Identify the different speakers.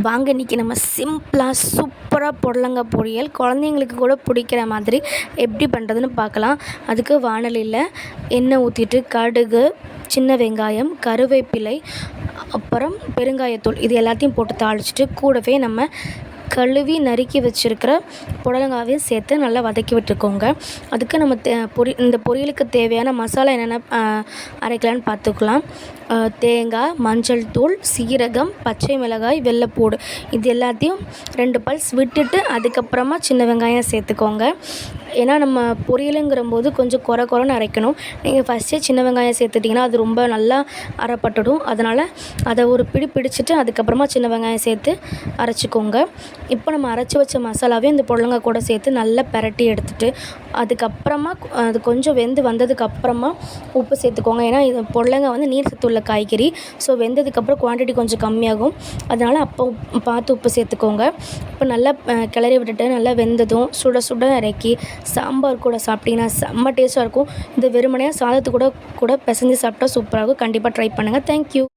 Speaker 1: வாங்க இன்றைக்கி நம்ம சிம்பிளாக சூப்பராக புடலங்காய் பொரியல் குழந்தைங்களுக்கு கூட பிடிக்கிற மாதிரி எப்படி பண்ணுறதுன்னு பார்க்கலாம். அதுக்கு வாணலியில் எண்ணெய் ஊற்றிட்டு கடுகு, சின்ன வெங்காயம், கருவேப்பிலை, அப்புறம் பெருங்காயத்தூள் இது எல்லாத்தையும் போட்டு தாளிச்சிட்டு கூடவே நம்ம கழுவி நறுக்கி வச்சுருக்கிற புடலங்காவையும் சேர்த்து நல்லா வதக்கி விட்டுக்கோங்க. அதுக்கு நம்ம இந்த பொரியலுக்கு தேவையான மசாலா என்னென்ன அரைக்கலான்னு பார்த்துக்கலாம். தேங்காய், மஞ்சள் தூள், சீரகம், பச்சை மிளகாய், வெள்ளைப்பூடு இது எல்லாத்தையும் 2 பல்ஸ் விட்டுட்டு அதுக்கப்புறமா சின்ன வெங்காயம் சேர்த்துக்கோங்க. ஏன்னா நம்ம பொரியலுங்கிறம்போது கொஞ்சம் கொரன்னு அரைக்கணும். நீங்கள் ஃபஸ்ட்டே சின்ன வெங்காயம் சேர்த்துட்டிங்கன்னா அது ரொம்ப நல்லா அரைப்பட்டுடும். அதனால் அதை ஒரு பிடிச்சிட்டு அதுக்கப்புறமா சின்ன வெங்காயம் சேர்த்து அரைச்சிக்கோங்க. இப்போ நம்ம அரைச்சி வச்ச மசாலாவையும் இந்த புடலங்காய் கூட சேர்த்து நல்லா பிரட்டி எடுத்துட்டு அதுக்கப்புறமா அது கொஞ்சம் வெந்து வந்ததுக்கப்புறமா உப்பு சேர்த்துக்கோங்க. ஏன்னா இது புடலங்காய் வந்து நீர் சத்து உள்ள காய்கறி. ஸோ வெந்ததுக்கப்புறம் குவான்டிட்டி கொஞ்சம் கம்மியாகும். அதனால் அப்போ பார்த்து உப்பு சேர்த்துக்கோங்க. இப்போ நல்லா கிளறி விட்டுட்டு நல்லா வெந்ததும் சுட சுட இறக்கி சாம்பார் கூட சாப்பிட்டிங்கன்னா செம்ம டேஸ்ட்டாக இருக்கும். இந்த வெறுமனையாக சாதத்து கூட பிசைஞ்சு சாப்பிட்டா சூப்பராக இருக்கும். கண்டிப்பாக ட்ரை பண்ணுங்கள். தேங்க்யூ.